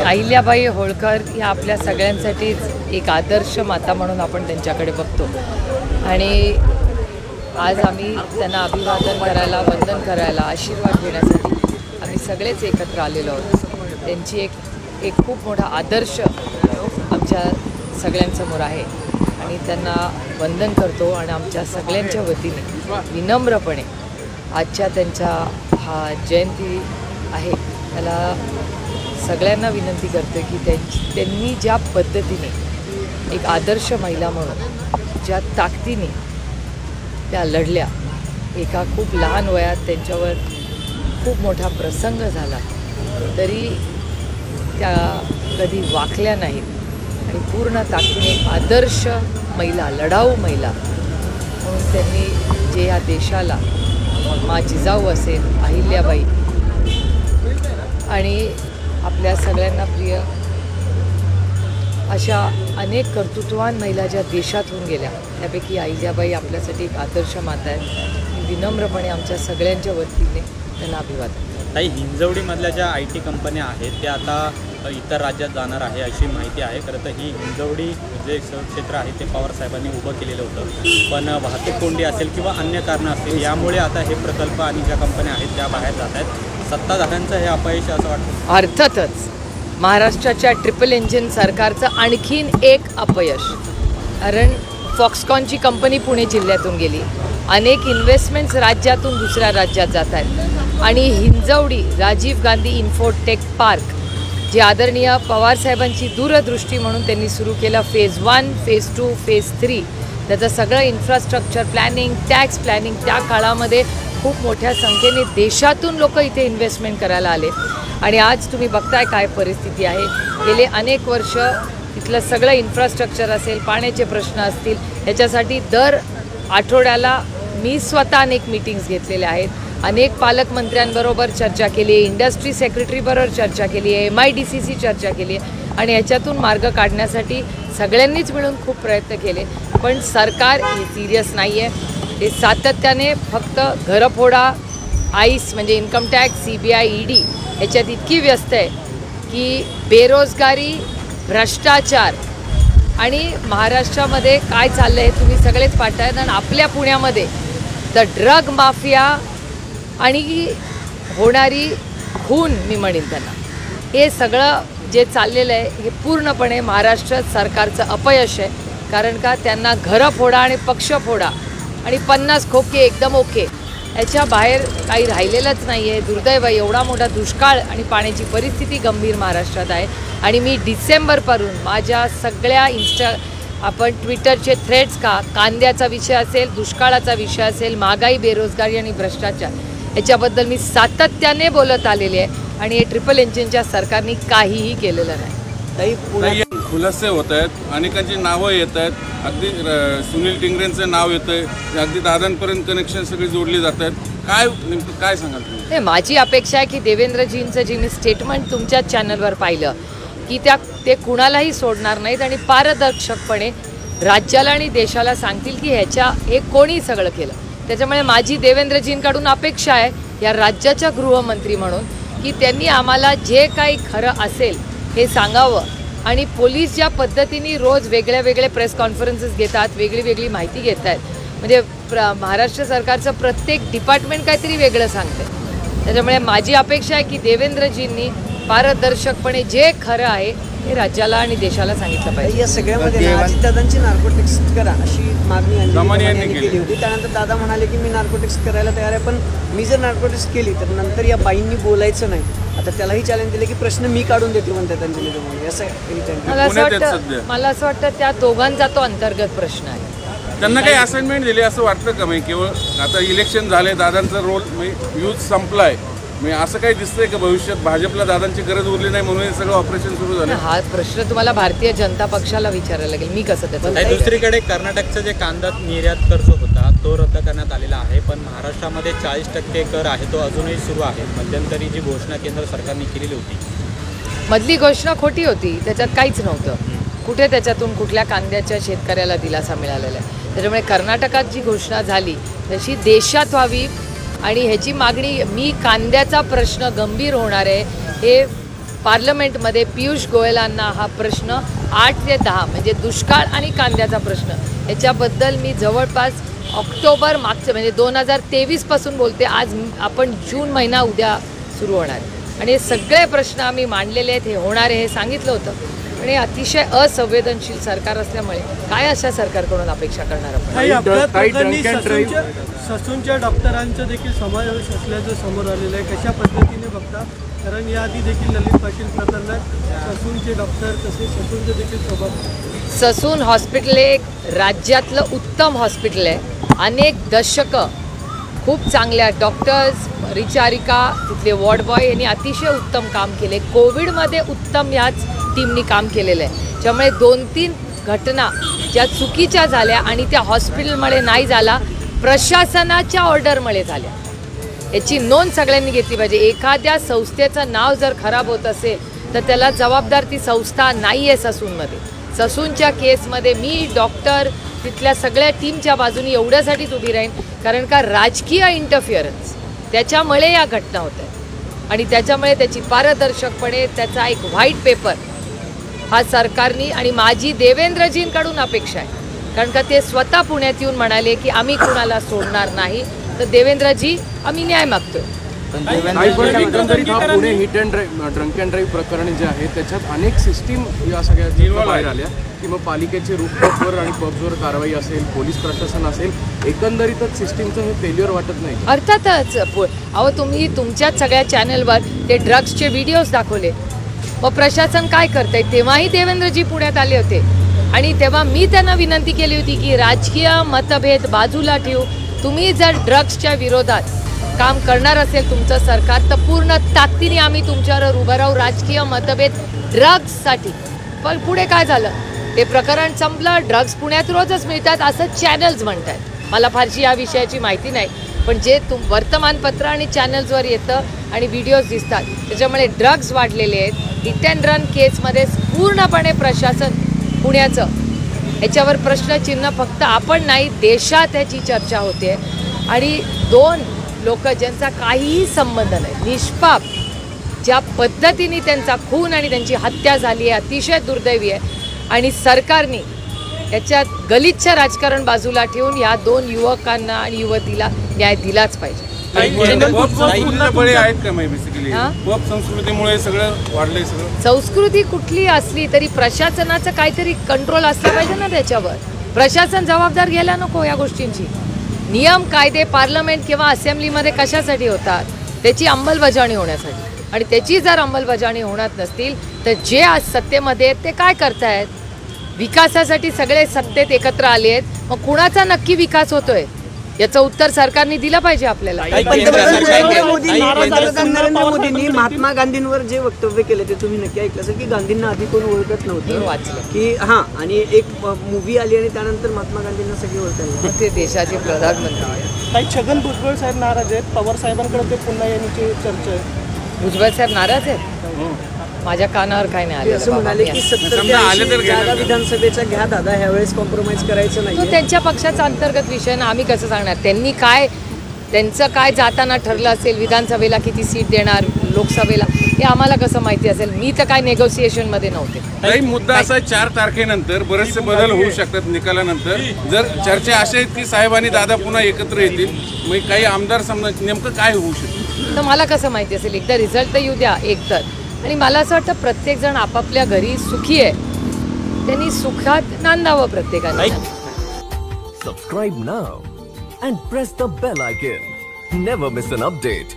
अहिल्याबाई होळकर या आपल्या सगळ्यांसाठीच एक आदर्श माता म्हणून आपण त्यांच्याकडे बघतो आणि आज आम्ही त्यांना अभिवादन करायला, वंदन करायला, आशीर्वाद घेण्यासाठी आम्ही सगळेच एकत्र आलेलो आहोत। त्यांची एक खूप मोठा आदर्श आमच्या सगळ्यांसमोर आहे आणि त्यांना वंदन करतो आणि आमच्या सगळ्यांच्या वतीने विनम्रपणे आजच्या त्यांच्या हा जयंती आहे त्याला सगळ्यांना विनंती करते की त्यांनी ज्या पद्धतीने एक आदर्श महिला म्हणून ज्या ताकदीने त्या लढल्या, एका खूप लहान वयात त्यांच्यावर खूप मोठा प्रसंग झाला तरी त्या कधी वाकल्या नाहीत आणि पूर्ण ताकदीने एक आदर्श महिला, लढाऊ महिला म्हणून त्यांनी जे या देशाला मा जिजाऊ असेल, अहिल्याबाई आणि आपल्या सगळ्यांना प्रिय अशा अनेक कर्तृत्ववान महिला ज्या देशात होऊन गेल्या त्यापैकी अहिल्याबाई आपल्यासाठी एक आदर्श माता आहे। विनम्रपणे आमच्या सगळ्यांच्या वतीने त्यांना अभिवादन। काही हिंजवडीमधल्या ज्या IT कंपन्या आहेत त्या आता इतर राज्यात जाणार आहे अशी माहिती आहे। खरं तर ही हिंजवडी जे क्षेत्र आहे ते पवार साहेबांनी उभं केलेलं होतं, पण वाहतूक कोंडी असेल किंवा अन्य कारणं असतील यामुळे आता हे प्रकल्प आणि ज्या कंपन्या आहेत त्या बाहेर जात आहेत। सत्ताधाऱ्यांचं हे अपयश असं वाटतं? अर्थातच महाराष्ट्राच्या ट्रिपल इंजिन सरकारचं आणखीन एक अपयश, कारण फॉक्सकॉनची कंपनी पुणे जिल्ह्यातून गेली, अनेक इन्व्हेस्टमेंट्स राज्यातून दुसऱ्या राज्यात जात आहेत आणि हिंजवडी राजीव गांधी इन्फोटेक पार्क जे आदरणीय पवारसाहेबांची दूरदृष्टी म्हणून त्यांनी सुरू केलं, फेज 1, फेज 2, फेज 3 त्याचं सगळं इन्फ्रास्ट्रक्चर प्लॅनिंग, टॅक्स प्लॅनिंग त्या काळामध्ये खूप मोठ्या संख्येने देशातून लोक इथे इन्व्हेस्टमेंट करायला आले आणि आज तुम्ही बघताय काय परिस्थिती आहे। गेले अनेक वर्ष इथलं सगळं इन्फ्रास्ट्रक्चर असेल, पाण्याचे प्रश्न असतील, याच्यासाठी दर आठवड्याला मी स्वतः अनेक मीटिंग्स घेतलेल्या आहेत, अनेक पालकमंत्र्यांबरोबर चर्चा केली आहे, इंडस्ट्री सेक्रेटरीबरोबर चर्चा केली आहे, MIDCशी चर्चा केली आहे आणि याच्यातून मार्ग काढण्यासाठी सगळ्यांनीच मिळून खूप प्रयत्न केले, पण सरकार हे सिरियस नाही आहे। हे सातत्याने फक्त घरफोडा, आईस म्हणजे इन्कम टॅक्स, CBI, ED याच्यात इतकी व्यस्त आहे की बेरोजगारी, भ्रष्टाचार आणि महाराष्ट्रामध्ये काय चाललं आहे तुम्ही सगळेच पाहताय आणि आपल्या पुण्यामध्ये द ड्रग माफिया आणि होणारी खून मी म्हणेन त्यांना, हे सगळं जे चाललेलं आहे हे पूर्णपणे महाराष्ट्र सरकारचं अपयश आहे। कारण का त्यांना घरं फोडा आणि पक्ष फोडा आणि 50 खोके एकदम ओके याच्या बाहेर काही राहिलेलंच नाही आहे। दुर्दैव एवढा मोठा दुष्काळ आणि पाण्याची परिस्थिती गंभीर महाराष्ट्रात आहे आणि मी डिसेंबरपासून माझ्या सगळ्या आपण ट्विटरचे थ्रेड्स कांद्याचा विषय असेल, दुष्काळाचा विषय असेल, महागाई, बेरोजगारी आणि भ्रष्टाचार याच्याबद्दल मी सातत्याने बोलत आलेले आहे आणि हे ट्रिपल इंजिनच्या सरकारने काहीही केलेलं नाही। काही खुलासे होत आहेत, अनेकांची नावं येत आहेत, अगदी सुनील टिंगरेंचं नाव येतं आहे, अगदी दादांपर्यंत कनेक्शन सगळी जोडली जात आहेत। काय नेमकं काय सांगाल तुम्ही? नाही, माझी अपेक्षा आहे की देवेंद्रजींचं जे मी स्टेटमेंट तुमच्याच चॅनलवर पाहिलं की ते कुणालाही सोडणार नाहीत आणि पारदर्शकपणे राज्याला आणि देशाला सांगतील की हे कोणी सगळं केलं। त्याच्यामुळे माझी देवेंद्रजींकडून अपेक्षा आहे या राज्याच्या गृहमंत्री म्हणून की त्यांनी आम्हाला जे काही खरं असेल हे सांगावं आणि पोलीस ज्या पद्धतीने रोज वेगळे प्रेस कॉन्फरन्सेस घेतात, वेगळी माहिती घेत आहेत, म्हणजे महाराष्ट्र सरकारचं प्रत्येक डिपार्टमेंट काहीतरी वेगळं सांगते। त्याच्यामुळे माझी अपेक्षा आहे की देवेंद्रजींनी पारदर्शकपणे जे खरं आहे हे राज्याला आणि देशाला सांगितलं पाहिजे। या सगळ्यामध्ये अजितदादांची नार्कोटिक्स करा अशी मागणी यांनी केली होती। त्यानंतर दादा म्हणाले की मी नार्कोटिक्स करायला तयार आहे, पण मी जर नार्कोटिक्स केली तर नंतर या बाईंनी बोलायचं नाही। आता त्यालाही चॅलेंज दिले की प्रश्न मी काढून देते म्हणतात अंजली दोघांनी, असं मला असं वाटतं त्या दोघांचा तो अंतर्गत प्रश्न आहे। त्यांना काही असाइनमेंट दिली असं वाटतं का? म्हणजे केवळ आता इलेक्शन झाले, दादांचा रोल यूज संपलाय, म्हणजे असं काही दिसतंय का भविष्यात भाजपला दादांची गरज उरली नाही म्हणून हे सगळं ऑपरेशन सुरू झालं? हा प्रश्न तुम्हाला भारतीय जनता पक्षाला विचारायला लागेल, मी कसं त्याचं। दुसरीकडे कर्नाटकचा जे कांदा निर्यात कर जो होता तो रद्द करण्यात आलेला आहे, पण महाराष्ट्रामध्ये 40% कर आहे तो अजूनही सुरू आहे। मध्यंतरी जी घोषणा केंद्र सरकारने केलेली होती, मधली घोषणा खोटी होती, त्याच्यात काहीच नव्हतं। कुठे त्याच्यातून कुठल्या कांद्याच्या शेतकऱ्याला दिलासा मिळालेला आहे? त्याच्यामुळे कर्नाटकात जी घोषणा झाली तशी देशात व्हावी आणि ह्याची मागणी, मी कांद्याचा प्रश्न गंभीर होणार आहे हे पार्लमेंटमध्ये पियुष गोयलांना हा प्रश्न 8 ते 10 म्हणजे दुष्काळ आणि कांद्याचा प्रश्न याच्याबद्दल मी जवळपास ऑक्टोबर मागचं म्हणजे 2023 पासून बोलते. आज आपण जून महिना उद्या सुरू होणार आणि हे सगळे प्रश्न आम्ही मांडलेले आहेत. हे होणार आहे हे सांगितलं होतं. आणि अतिशय असंवेदनशील सरकार असल्यामुळे काय अशा सरकारकडून अपेक्षा करणार आपण. काही अपघात प्रकरणी ससूनच्या डॉक्टरांचा देखील समावेश असल्याचं समोर आलेलं आहे. कशा पद्धतीने बघता? कारण याआधी देखील ललित पाटील प्रकरणात ससूनचे डॉक्टर तसेच ससूनचे देखील सोबत. ससून हॉस्पिटल एक राज्यातलं उत्तम हॉस्पिटल आहे. अनेक दशकं खूप चांगल्या डॉक्टर्स रिचारिका तिथले वॉर्ड बॉय यांनी अतिशय उत्तम काम केले. कोविडमध्ये उत्तम ह्याच टीमनी काम केलेलं आहे. त्यामुळे 2-3 घटना ज्या चुकीच्या झाल्या आणि त्या हॉस्पिटलमुळे नाही झाला प्रशासनाच्या ऑर्डरमुळे झाल्या याची नोंद सगळ्यांनी घेतली पाहिजे. एखाद्या संस्थेचं नाव जर खराब होत असेल तर त्याला जबाबदार ती संस्था नाही आहे. ससूनमध्ये ससूनच्या केसमध्ये मी डॉक्टर तिथल्या सगळ्या टीमच्या बाजूनी एवढ्यासाठीच उभी राहीन कारण का राजकीय इंटरफिअरन्स त्याच्यामुळे या घटना होत आहेत आणि त्याच्यामुळे त्याची पारदर्शकपणे त्याचा एक व्हाईट पेपर हा सरकारनी आणि माझी देवेंद्रजींकडून अपेक्षा आहे. कारण का ते स्वतः पुण्यात येऊन म्हणाले की आम्ही कुणाला सोडणार नाही. तर देवेंद्रजी आम्ही न्याय मागतोय. एकंदरीत हा Pune hit and drunk and drive प्रकरण जे आहे त्याच्यात अनेक सिस्टीम या सगळ्या बाहेर आल्या की मग पालिकेचे रूफटॉपवर आणि पब्सवर कारवाई असेल पोलीस प्रशासन असेल एकंदरीतच सिस्टीमचं हे फेल्युअर वाटत नाही. अर्थातच अहो तुम्ही तुमच्याच सगळ्या चॅनलवर ते ड्रग्सचे व्हिडिओज दाखवले. मग प्रशासन काय करतंय? तेव्हाही देवेंद्रजी पुण्यात आले होते आणि तेव्हा मी त्यांना विनंती केली होती की राजकीय मतभेद बाजूला ठेवू. तुम्ही जर ड्रग्सच्या विरोधात काम करणार असेल तुमचं सरकार तर पूर्ण ताकदीने आम्ही तुमच्यावर उभं राहू. राजकीय मतभेद ड्रग्ससाठी. पण पुढे काय झालं? ते प्रकरण संपलं. ड्रग्स पुण्यात रोजच मिळतात असं चॅनल्स म्हणतात. मला फारशी या विषयाची माहिती नाही पण जे वर्तमानपत्र आणि चॅनल्सवर येतं आणि व्हिडिओज दिसतात त्याच्यामुळे ड्रग्स वाढलेले आहेत. हिट अँड रन केसमध्ये पूर्णपणे प्रशासन पुण्याचं याच्यावर प्रश्नचिन्ह फक्त आपण नाही देशात ह्याची चर्चा होते. आणि 2 लोक ज्यांचा काहीही संबंध नाही निष्पाप ज्या पद्धतीने त्यांचा खून आणि त्यांची हत्या झाली आहे अतिशय दुर्दैवी आहे. आणि सरकारने याच्यात गलिच्छ राजकारण बाजूला ठेवून या 2 युवकांना आणि युवतीला न्याय दिलाच पाहिजे. संस्कृतीमुळे सगळं वाढलंय. संस्कृती कुठली असली तरी प्रशासनाचं काहीतरी कंट्रोल असलं पाहिजे ना त्याच्यावर. प्रशासन जबाबदार घ्यायला नको या गोष्टींची. नियम कायदे पार्लमेंट किंवा असेंब्लीमध्ये कशासाठी होतात? त्याची अंमलबजावणी होण्यासाठी. आणि त्याची जर अंमलबजावणी होणार नसतील तर जे आज सत्तेमध्ये आहेत ते काय करतायत? विकासासाठी सगळे सत्तेत एकत्र आले आहेत. मग कुणाचा नक्की विकास होतोय याचं उत्तर सरकारने दिलं पाहिजे आपल्याला. पंतप्रधान नरेंद्र मोदींनी महात्मा गांधींवर जे वक्तव्य केले ते तुम्ही नक्की ऐकलं असेल की गांधींना आधी कोण ओळखत नव्हतं. वाचलं की हां आणि एक मूवी आली आणि त्यानंतर महात्मा गांधींना सगळी ओळखायला. ते देशाचे प्रधानमंत्री. काही छगन भुजबळ साहेब नाराज आहेत. पवार साहेबांकडे ते पुन्हा येण्याची चर्चा आहे. भुजबळ साहेब नाराज आहेत? माझ्या कानावर काय नाही असं म्हणाले की 70 ते 80 जागा विधानसभेच्या घ्या दादा ह्यावेळेस कॉम्प्रोमाइज करायचं नाही. तो त्यांच्या पक्षाचा अंतर्गत विषय ना आम्ही कसं सांगणार? त्यांनी काय त्यांचं काय जाताना ठरलं असेल विधानसभेला किती सीट देणार लोकसभेला हे आम्हाला कसं माहिती असेल? मी तर काय नेगोसिएशनमध्ये नव्हते. काही मुद्दा असा 4 तारखेनंतर बरेचसे बदल होऊ शकतात निकालानंतर. जर चर्चा अशा आहेत की साहेब आणि दादा पुन्हा एकत्र येतील मग काही आमदार समजा नेमकं काय होऊ शकतं तर मला कसं माहिती असेल? एकदा रिझल्ट तर येऊ द्या एकतर. आणि मला असं वाटतं प्रत्येकजण आपापल्या घरी सुखी आहे त्यांनी सुखात नांदावं प्रत्येकाने. Subscribe now and press the bell icon. Never miss an update.